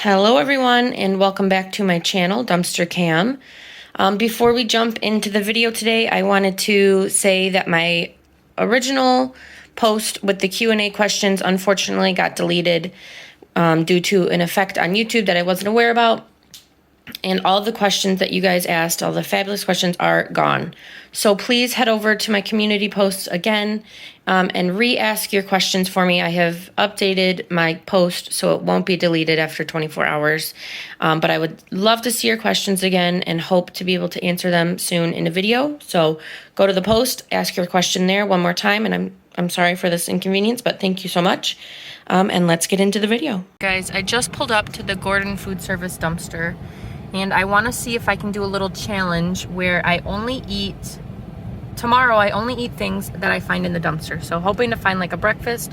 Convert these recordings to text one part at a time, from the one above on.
Hello everyone and welcome back to my channel, Dumpster Cam. Before we jump into the video today, I wanted to say that my original post with the Q&A questions unfortunately got deleted due to an effect on YouTube that I wasn't aware about. And all the questions that you guys asked, all the fabulous questions, are gone. So please head over to my community posts again and re-ask your questions for me. I have updated my post so it won't be deleted after 24 hours. But I would love to see your questions again and hope to be able to answer them soon in a video. So go to the post, ask your question there one more time, and I'm sorry for this inconvenience, but thank you so much. And let's get into the video. Guys, I just pulled up to the Gordon Food Service dumpster. And I want to see if I can do a little challenge where tomorrow I only eat things that I find in the dumpster. So hoping to find like a breakfast,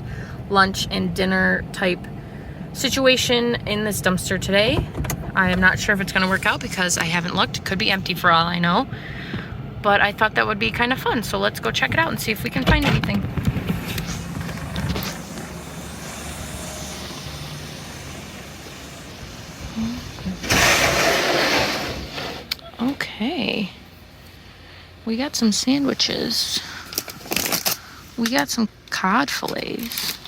lunch, and dinner type situation in this dumpster today. I am not sure if it's going to work out because I haven't looked. It could be empty for all I know. But I thought that would be kind of fun. So let's go check it out and see if we can find anything. Okay, we got some sandwiches. We got some cod fillets.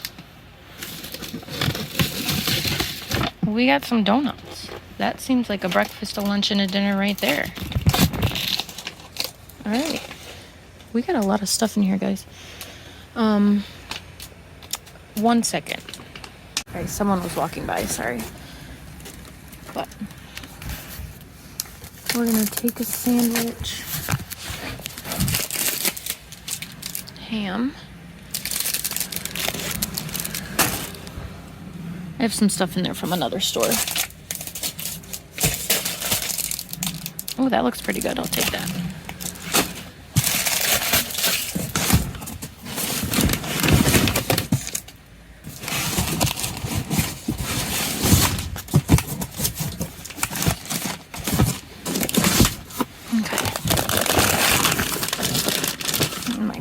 We got some donuts. That seems like a breakfast, a lunch, and a dinner right there. All right, we got a lot of stuff in here, guys. 1 second. All right, someone was walking by, sorry. But we're gonna take a sandwich, ham. I have some stuff in there from another store. Oh, that looks pretty good. I'll take that.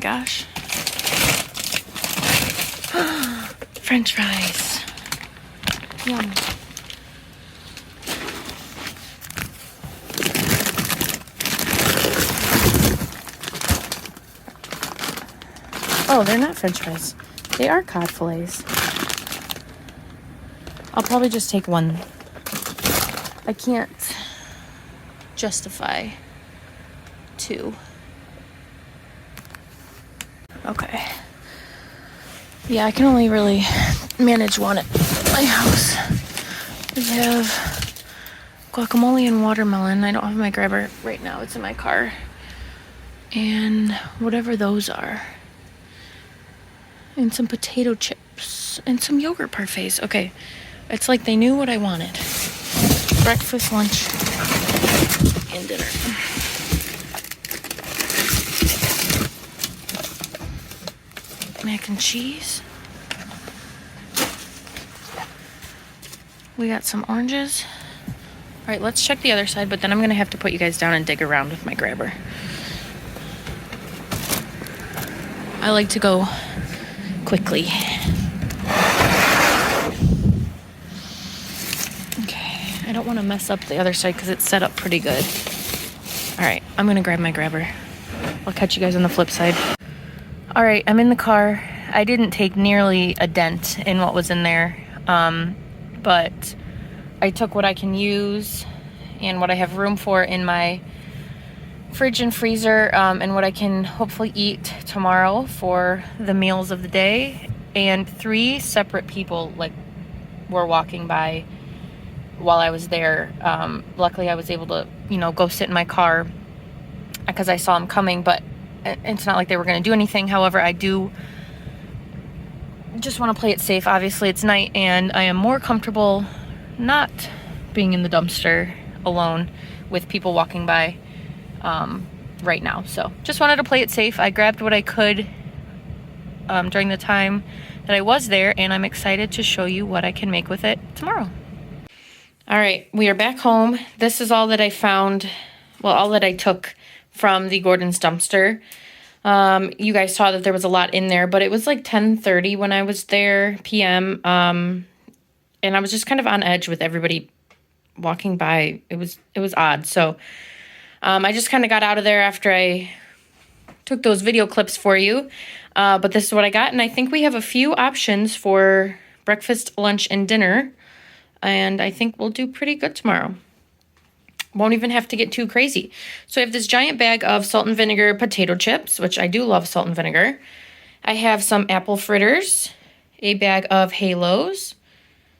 Gosh. French fries. Yum. Oh, they're not French fries. They are cod fillets. I'll probably just take one. I can't justify two. Okay. Yeah, I can only really manage one at my house. We have guacamole and watermelon. I don't have my grabber right now. It's in my car. And whatever those are. And some potato chips. And some yogurt parfaits. Okay. It's like they knew what I wanted. Breakfast, lunch, and dinner. Mac and cheese. We got some oranges. All right, let's check the other side, but then I'm gonna have to put you guys down and dig around with my grabber. I like to go quickly. Okay, I don't want to mess up the other side because it's set up pretty good. All right, I'm gonna grab my grabber. I'll catch you guys on the flip side. All right, I'm in the car. I didn't take nearly a dent in what was in there, but I took what I can use and what I have room for in my fridge and freezer, and what I can hopefully eat tomorrow for the meals of the day. And 3 separate people were walking by while I was there. Luckily, I was able to, go sit in my car because I saw them coming, but it's not like they were going to do anything. However, I do just want to play it safe. Obviously, it's night, and I am more comfortable not being in the dumpster alone with people walking by right now. So just wanted to play it safe. I grabbed what I could during the time that I was there, and I'm excited to show you what I can make with it tomorrow. All right, we are back home. This is all that I found, well, all that I took from the Gordon's dumpster. You guys saw that there was a lot in there, but it was like 10:30 when I was there, p.m. and I was just kind of on edge with everybody walking by. It was odd. So I just kind of got out of there after I took those video clips for you. But this is what I got, and I think we have a few options for breakfast, lunch, and dinner, and I think we'll do pretty good tomorrow. Won't even have to get too crazy. So I have this giant bag of salt and vinegar potato chips, which I do love salt and vinegar. I have some apple fritters, a bag of Halos,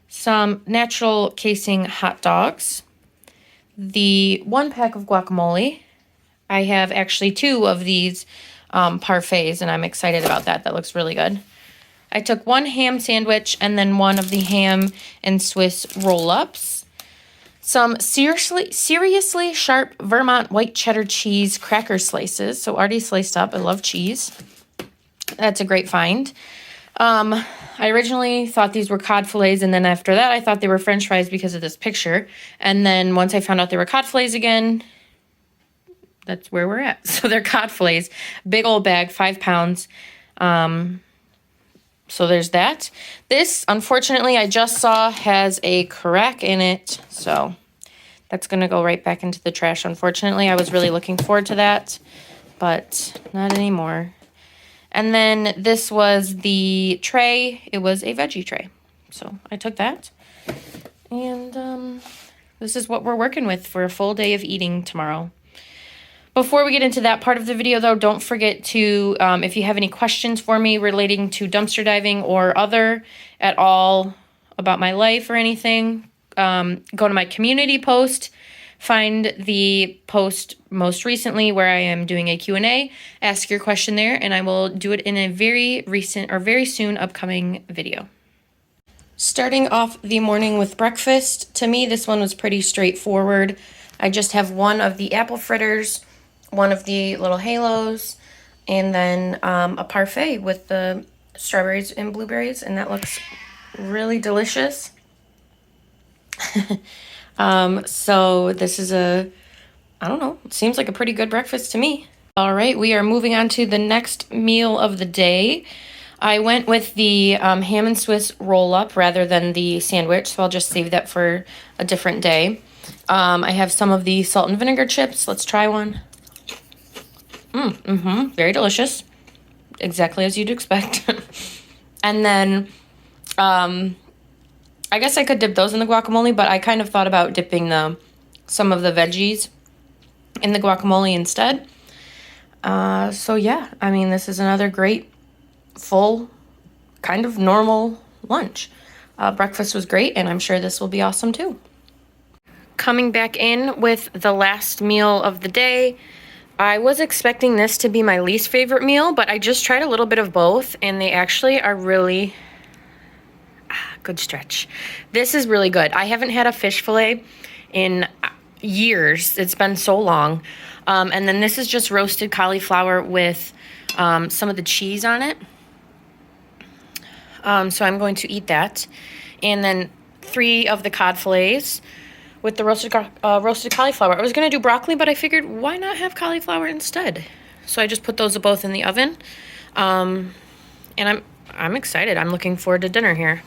some natural casing hot dogs, the 1 pack of guacamole. I have actually 2 of these parfaits, and I'm excited about that. That looks really good. I took 1 ham sandwich and then 1 of the ham and Swiss roll-ups. Some seriously sharp Vermont white cheddar cheese cracker slices. So already sliced up. I love cheese. That's a great find. I originally thought these were cod fillets, and then after that I thought they were French fries because of this picture. And then once I found out they were cod fillets again, that's where we're at. So they're cod fillets. Big old bag, 5 pounds. So there's that. This, unfortunately, I just saw has a crack in it. So that's going to go right back into the trash. Unfortunately, I was really looking forward to that, but not anymore. And then this was the tray. It was a veggie tray. So I took that. And this is what we're working with for a full day of eating tomorrow. Before we get into that part of the video, though, don't forget to, if you have any questions for me relating to dumpster diving or other at all about my life or anything, go to my community post, find the post most recently where I am doing a Q&A, ask your question there, and I will do it in a very recent or very soon upcoming video. Starting off the morning with breakfast, to me, this one was pretty straightforward. I just have 1 of the apple fritters, 1 of the little Halos, and then a parfait with the strawberries and blueberries, and that looks really delicious. So this is I don't know, it seems like a pretty good breakfast to me. All right, we are moving on to the next meal of the day. I went with the ham and Swiss roll-up rather than the sandwich, so I'll just save that for a different day. I have some of the salt and vinegar chips. Let's try one. Very delicious. Exactly as you'd expect. And then, I guess I could dip those in the guacamole, but I kind of thought about dipping some of the veggies in the guacamole instead. So yeah, I mean, this is another great, full, kind of normal lunch. Breakfast was great, and I'm sure this will be awesome too. Coming back in with the last meal of the day, I was expecting this to be my least favorite meal, but I just tried a little bit of both, and they actually are really good stretch. This is really good. I haven't had a fish fillet in years. It's been so long. And then this is just roasted cauliflower with some of the cheese on it. So I'm going to eat that. And then 3 of the cod fillets with the roasted cauliflower. I was going to do broccoli, but I figured why not have cauliflower instead? So I just put those both in the oven. And I'm excited. I'm looking forward to dinner here.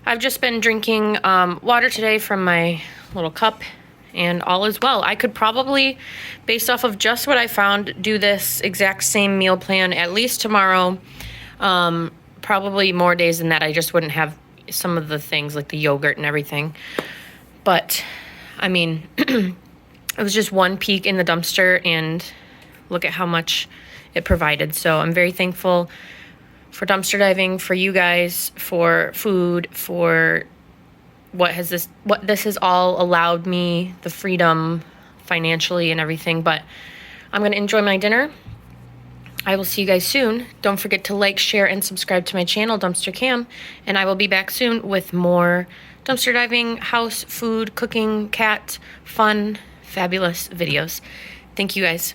I've just been drinking water today from my little cup, and all is well. I could probably, based off of just what I found, do this exact same meal plan at least tomorrow. Probably more days than that. I just wouldn't have some of the things like the yogurt and everything. But, I mean, it was just one peek in the dumpster, and look at how much it provided. So I'm very thankful for dumpster diving, for you guys, for food, for what this has all allowed me, the freedom financially and everything. But I'm going to enjoy my dinner. I will see you guys soon. Don't forget to like, share, and subscribe to my channel, Dumpster Cam, and I will be back soon with more dumpster diving, house, food, cooking, cat, fun, fabulous videos. Thank you guys.